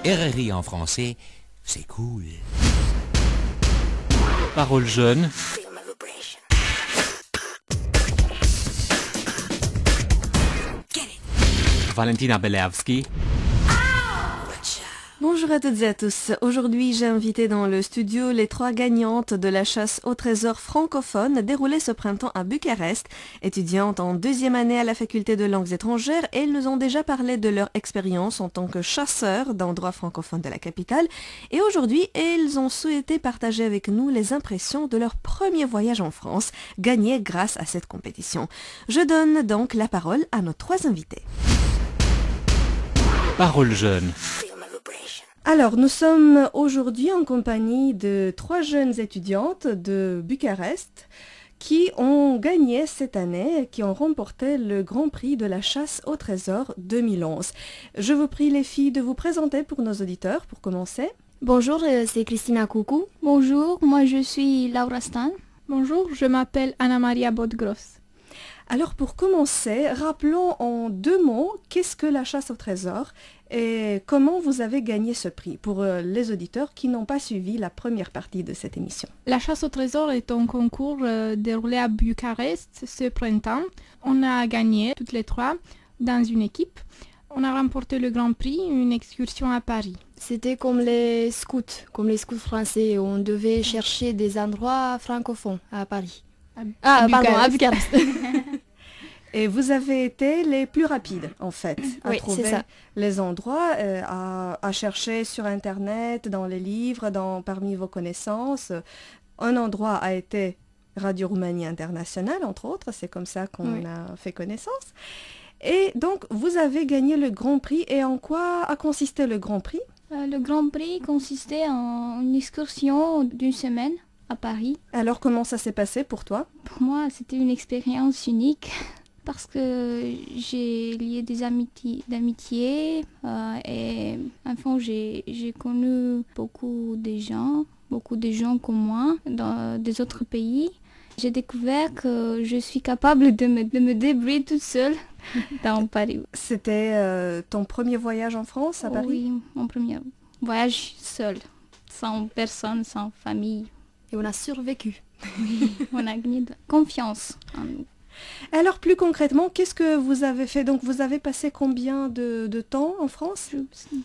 RRI en français, c'est cool. Paroles jeunes. Valentina Beleavski. Bonjour à toutes et à tous. Aujourd'hui, j'ai invité dans le studio les 3 gagnantes de la chasse au trésor francophone déroulée ce printemps à Bucarest. Étudiantes en 2e année à la faculté de langues étrangères, elles nous ont déjà parlé de leur expérience en tant que chasseurs d'endroits francophones de la capitale. Et aujourd'hui, elles ont souhaité partager avec nous les impressions de leur premier voyage en France, gagné grâce à cette compétition. Je donne donc la parole à nos 3 invités. Paroles jeunes. Alors, nous sommes aujourd'hui en compagnie de 3 jeunes étudiantes de Bucarest qui ont gagné cette année, qui ont remporté le Grand Prix de la chasse au trésor 2011. Je vous prie les filles de vous présenter pour nos auditeurs, pour commencer. Bonjour, c'est Christina Coucou. Bonjour, moi je suis Laura Stan. Bonjour, je m'appelle Anna Maria Bodgros. Alors pour commencer, rappelons en 2 mots qu'est-ce que la chasse au trésor et comment vous avez gagné ce prix pour les auditeurs qui n'ont pas suivi la première partie de cette émission. La chasse au trésor est un concours déroulé à Bucarest ce printemps. On a gagné toutes les 3 dans une équipe. On a remporté le Grand Prix, une excursion à Paris. C'était comme les scouts français. On devait chercher des endroits francophones à Paris. À Bucarest. Et vous avez été les plus rapides, en fait, à Oui, trouver c'est ça. les endroits, à chercher sur Internet, dans les livres, parmi vos connaissances. Un endroit a été Radio Roumanie Internationale, entre autres, c'est comme ça qu'on a fait connaissance. Et donc, vous avez gagné le Grand Prix. Et en quoi a consisté le Grand Prix? Le Grand Prix consistait en une excursion d'une semaine à Paris. Alors, comment ça s'est passé pour toi? Pour moi, c'était une expérience unique parce que j'ai lié des d'amitié et enfin j'ai connu beaucoup de gens comme moi dans des autres pays. J'ai découvert que je suis capable de me débrouiller toute seule dans Paris. C'était ton premier voyage en France, à Paris? Oui, mon premier voyage seul, sans personne, sans famille. Et on a survécu. Oui, on a gagné de confiance en nous. Alors plus concrètement, qu'est-ce que vous avez fait? Donc vous avez passé combien de temps en France?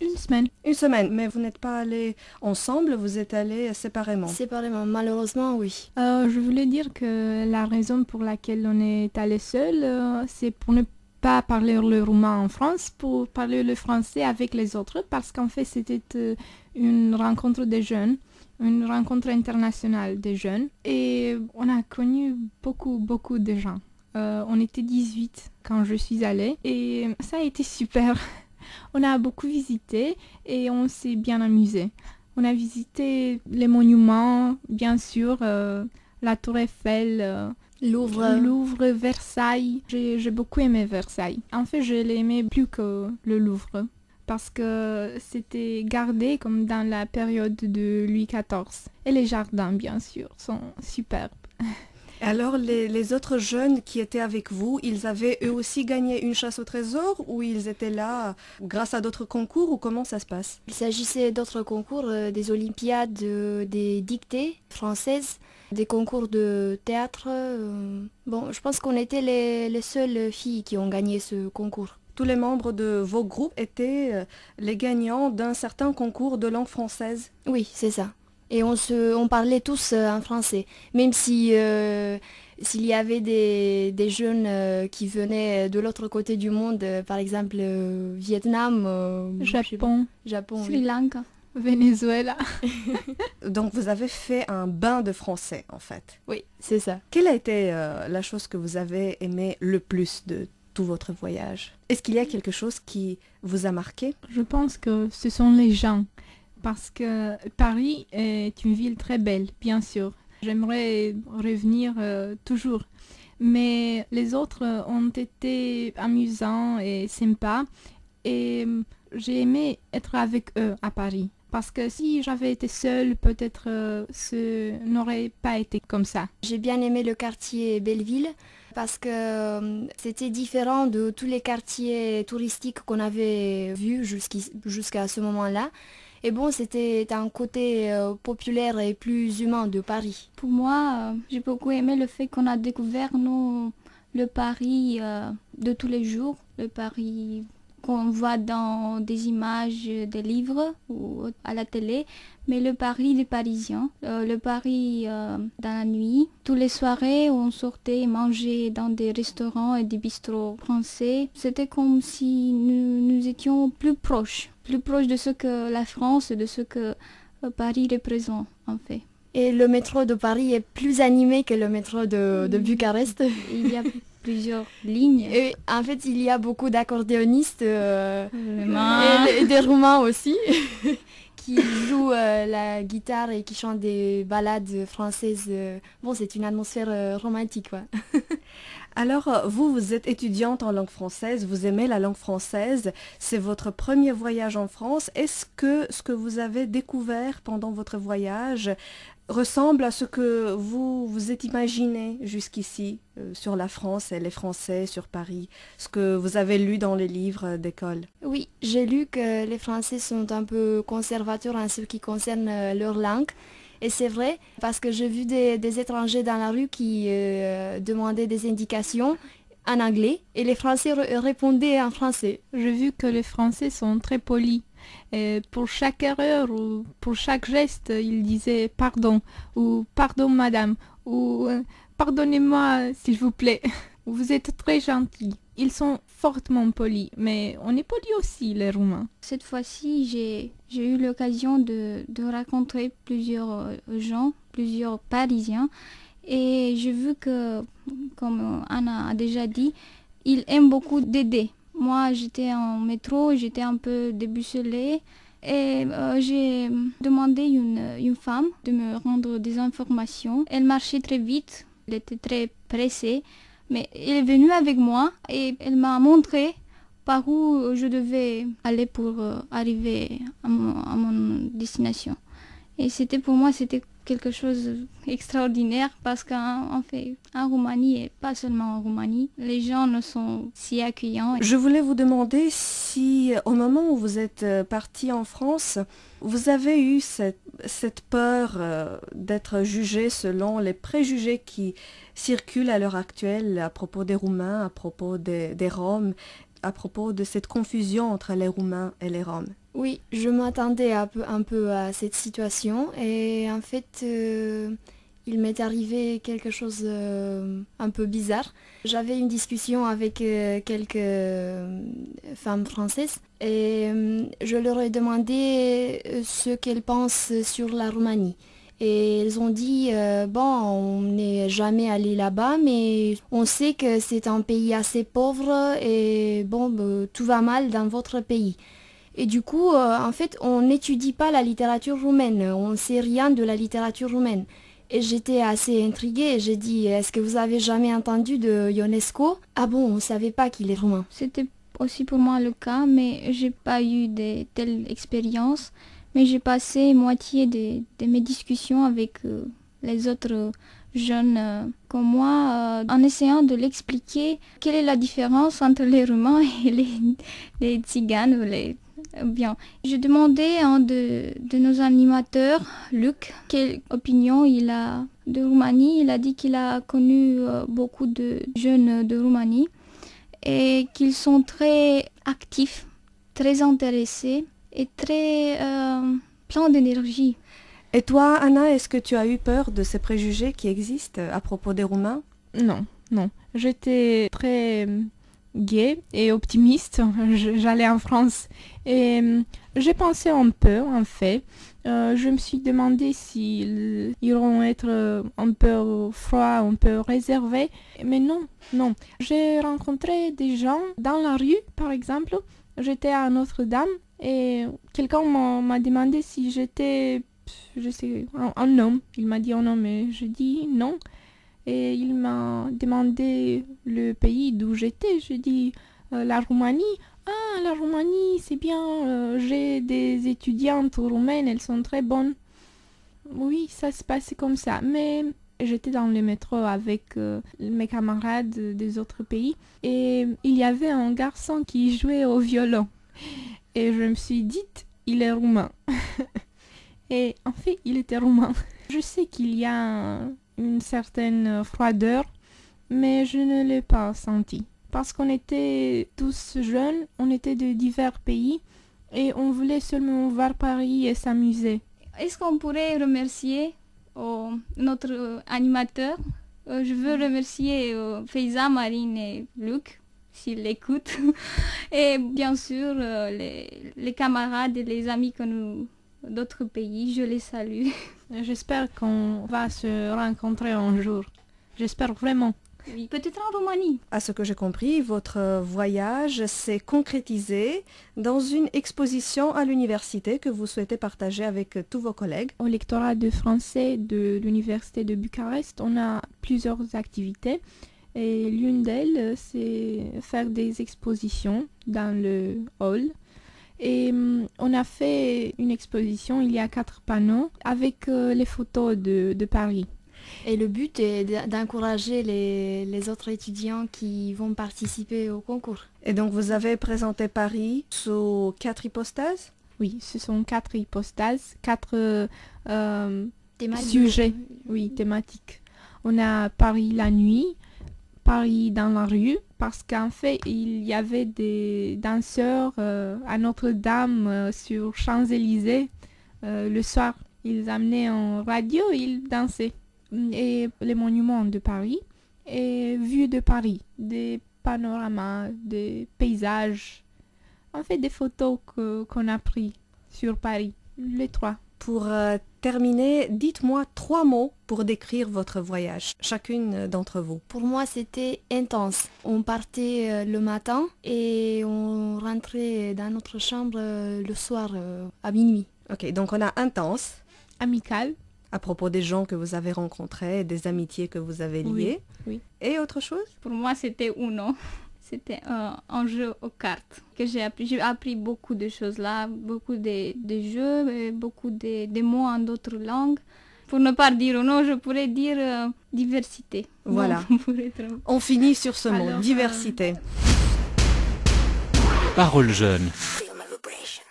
Une semaine. Une semaine, mais vous n'êtes pas allés ensemble, vous êtes allés séparément. Séparément, malheureusement, oui. Je voulais dire que la raison pour laquelle on est allé seul, c'est pour ne pas parler le roumain en France, pour parler le français avec les autres, parce qu'en fait c'était une rencontre des jeunes. Une rencontre internationale des jeunes et on a connu beaucoup de gens. On était 18 quand je suis allée et ça a été super. On a beaucoup visité et on s'est bien amusé. On a visité les monuments, bien sûr, la Tour Eiffel, Louvre, Versailles. J'ai beaucoup aimé Versailles. En fait, je l'ai aimé plus que le Louvre, parce que c'était gardé comme dans la période de Louis XIV. Et les jardins, bien sûr, sont superbes. Alors, les autres jeunes qui étaient avec vous, ils avaient eux aussi gagné une chasse au trésor ou ils étaient là grâce à d'autres concours ou comment ça se passe? Il s'agissait d'autres concours, des olympiades, des dictées françaises, des concours de théâtre. Bon, je pense qu'on était les seules filles qui ont gagné ce concours. Tous les membres de vos groupes étaient les gagnants d'un certain concours de langue française? Oui, c'est ça. Et on parlait tous en français, même si s'il y avait des jeunes qui venaient de l'autre côté du monde, par exemple Vietnam, Japon, Sri Lanka, Venezuela. Donc vous avez fait un bain de français en fait? Oui, c'est ça. Quelle a été la chose que vous avez aimé le plus de tout votre voyage? Est-ce qu'il y a quelque chose qui vous a marqué? Je pense que ce sont les gens. Parce que Paris est une ville très belle, bien sûr. J'aimerais revenir toujours. Mais les autres ont été amusants et sympas. Et j'ai aimé être avec eux à Paris. Parce que si j'avais été seule, peut-être ce n'aurait pas été comme ça. J'ai bien aimé le quartier Belleville. parce que c'était différent de tous les quartiers touristiques qu'on avait vus jusqu'à ce moment-là. Et bon, c'était un côté populaire et plus humain de Paris. Pour moi, j'ai beaucoup aimé le fait qu'on a découvert le Paris de tous les jours, le Paris qu'on voit dans des images, des livres ou à la télé, mais le Paris des Parisiens, le Paris dans la nuit. Toutes les soirées, on sortait manger dans des restaurants et des bistrots français. C'était comme si nous étions plus proches de ce que la France et de ce que Paris représente en fait. Et le métro de Paris est plus animé que le métro de Bucarest. Il y a plusieurs lignes. Et en fait, il y a beaucoup d'accordéonistes et Vraiment. des Roumains aussi qui jouent la guitare et qui chantent des ballades françaises. Bon, c'est une atmosphère romantique, quoi. Alors, vous êtes étudiante en langue française, vous aimez la langue française, c'est votre premier voyage en France. Est-ce que ce que vous avez découvert pendant votre voyage ressemble à ce que vous vous êtes imaginé jusqu'ici sur la France et les Français, sur Paris, ce que vous avez lu dans les livres d'école? Oui, j'ai lu que les Français sont un peu conservateurs en ce qui concerne leur langue. Et c'est vrai, parce que j'ai vu des étrangers dans la rue qui demandaient des indications en anglais et les Français répondaient en français. J'ai vu que les Français sont très polis. Et pour chaque erreur ou pour chaque geste, ils disaient pardon ou pardon madame ou pardonnez-moi s'il vous plaît. Vous êtes très gentils. Ils sont fortement polis, mais on est polis aussi les Roumains. Cette fois-ci, j'ai eu l'occasion de rencontrer plusieurs gens, plusieurs Parisiens, et j'ai vu que, comme Anna a déjà dit, ils aiment beaucoup d'aider. Moi, j'étais en métro, j'étais un peu déboussolée et j'ai demandé à une femme de me rendre des informations. Elle marchait très vite, elle était très pressée, mais elle est venue avec moi et elle m'a montré par où je devais aller pour arriver à mon destination. Et pour moi, c'était quelque chose d'extraordinaire parce qu'en fait, en Roumanie, et pas seulement en Roumanie, les gens ne sont si accueillants. Je voulais vous demander si, au moment où vous êtes parti en France, vous avez eu cette peur d'être jugé selon les préjugés qui circulent à l'heure actuelle à propos des Roumains, à propos des Roms, à propos de cette confusion entre les Roumains et les Roms. Oui, je m'attendais un peu à cette situation et en fait, il m'est arrivé quelque chose un peu bizarre. J'avais une discussion avec quelques femmes françaises et je leur ai demandé ce qu'elles pensent sur la Roumanie. Et elles ont dit, bon, on n'est jamais allé là-bas, mais on sait que c'est un pays assez pauvre et bon, tout va mal dans votre pays. Et du coup, en fait, on n'étudie pas la littérature roumaine, on ne sait rien de la littérature roumaine. Et j'étais assez intriguée, j'ai dit, est-ce que vous avez jamais entendu de Ionesco? Ah bon, on ne savait pas qu'il est roumain. C'était aussi pour moi le cas, mais j'ai pas eu de telles expériences. Mais j'ai passé moitié de mes discussions avec les autres jeunes comme moi en essayant de l'expliquer quelle est la différence entre les Roumains et les Tziganes. Bien, je demandais à un de nos animateurs, Luc, quelle opinion il a de Roumanie. Il a dit qu'il a connu beaucoup de jeunes de Roumanie et qu'ils sont très actifs, très intéressés et très plein d'énergie. Et toi, Anna, est-ce que tu as eu peur de ces préjugés qui existent à propos des Roumains? Non. J'étais très gaie et optimiste. J'allais en France et j'ai pensé un peu, en fait. Je me suis demandé s'ils iront être un peu froids, un peu réservés. Mais non. J'ai rencontré des gens dans la rue, par exemple. J'étais à Notre-Dame et quelqu'un m'a demandé si j'étais, je sais, un homme. Il m'a dit un homme et je dis non. Et il m'a demandé le pays d'où j'étais. Je dis la Roumanie. Ah, la Roumanie, c'est bien. J'ai des étudiantes roumaines, elles sont très bonnes. Oui, ça se passait comme ça. Mais J'étais dans le métro avec mes camarades des autres pays et il y avait un garçon qui jouait au violon. Et je me suis dit, il est roumain. Et en fait, il était roumain. Je sais qu'il y a une certaine froideur, mais je ne l'ai pas senti. Parce qu'on était tous jeunes, on était de divers pays et on voulait seulement voir Paris et s'amuser. Est-ce qu'on pourrait remercier notre animateur? Je veux remercier Faiza, Marine et Luc, s'ils l'écoutent. Et bien sûr, les camarades et les amis d'autres pays, je les salue. J'espère qu'on va se rencontrer un jour. J'espère vraiment. Oui, peut-être en Roumanie. À ce que j'ai compris, votre voyage s'est concrétisé dans une exposition à l'université que vous souhaitez partager avec tous vos collègues. Au lectorat de français de l'université de Bucarest, on a plusieurs activités. Et l'une d'elles, c'est faire des expositions dans le hall. Et on a fait une exposition, il y a 4 panneaux, avec les photos de Paris. Et le but est d'encourager les autres étudiants qui vont participer au concours. Et donc vous avez présenté Paris sous 4 hypostases? Oui, ce sont 4 hypostases, 4 Thématiques. sujets, oui, thématiques. On a Paris la nuit, Paris dans la rue, parce qu'en fait, il y avait des danseurs à Notre-Dame sur Champs-Élysées le soir. Ils amenaient en radio, ils dansaient. Et les monuments de Paris et vues de Paris, des panoramas, des paysages, en fait des photos qu'on a prises sur Paris, les 3. Pour terminer, dites-moi 3 mots pour décrire votre voyage, chacune d'entre vous. Pour moi, c'était intense. On partait le matin et on rentrait dans notre chambre le soir à minuit. Ok, donc on a intense, Amical, à propos des gens que vous avez rencontrés, des amitiés que vous avez liées. oui. Et autre chose? Pour moi, c'était Uno. C'était un jeu aux cartes que j'ai appris. J'ai appris beaucoup de choses là, beaucoup de jeux, et beaucoup de mots en d'autres langues. Pour ne pas dire Uno, je pourrais dire diversité. Voilà. Bon, pour être... On finit sur ce mot, Alors, diversité. Parole jeune.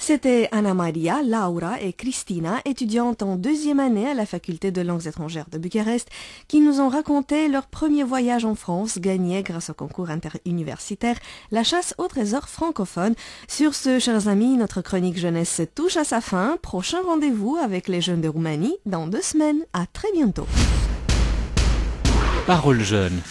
C'était Anna Maria, Laura et Christina, étudiantes en 2e année à la faculté de langues étrangères de Bucarest, qui nous ont raconté leur premier voyage en France gagné grâce au concours interuniversitaire La chasse au trésor francophone. Sur ce, chers amis, notre chronique jeunesse touche à sa fin. Prochain rendez-vous avec les jeunes de Roumanie dans 2 semaines. À très bientôt. Parole jeune.